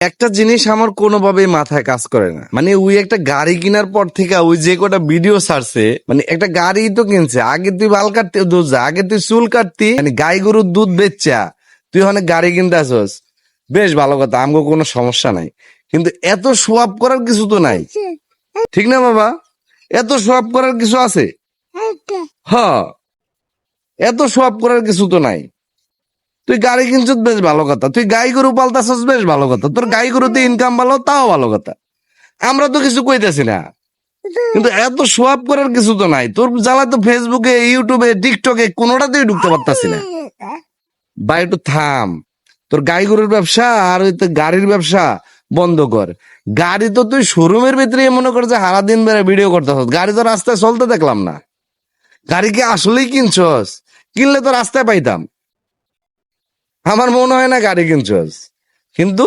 একটা জিনিস আমার কোনোভাবে মাথায় কাজ করে না, মানে ওই একটা গাড়ি কেনার পর থেকে ওই যে কটা ভিডিও ছাড়ছে, মানে একটা গাড়ি তো কিনছে, আগে তুই বাল কাটতে দুধ যা, আগে তুই চুল কাটতি, মানে গাই গরুর দুধ বেচা তুই অনেক গাড়ি কিনতে আসস, বেশ ভালো কথা, আমগো কোনো সমস্যা নাই, কিন্তু এত সোয়াব করার কিছু তো নাই, ঠিক না বাবা? এত সোয়াব করার কিছু আছে? হ্যাঁ, এত সোয়াব করার কিছু তো নাই। তুই গাড়ি কিনছিস বেশ ভালো কথা, তুই গাই গরু পালতাছস বেশ ভালো কথা, তোর গাই গরুতে ইনকাম ভালো, তাও ভালো কথা, আমরা তো কিছু কইতেছি না, কিন্তু এত সোয়াব করার কিছু তো নাই। তোর জ্বালা তো ফেসবুকে, ইউটিউবে, টিকটকে কোনোটাতেই ঢুকতে পারতাছি না। ভাই একটু থাম, তোর গাই গরুর ব্যবসা আর ওই তোর গাড়ির ব্যবসা বন্ধ কর। গাড়ি তো তুই শোরুমের ভিতরে মনে কর যে সারা দিন বেড়ে ভিডিও করতেছস, গাড়ি তো রাস্তায় চলতে দেখলাম না। গাড়ি কি আসলেই কিনছস? কিনলে তো রাস্তায় পাইতাম। আমার মনে হয় না গাড়ি কিনছস, কিন্তু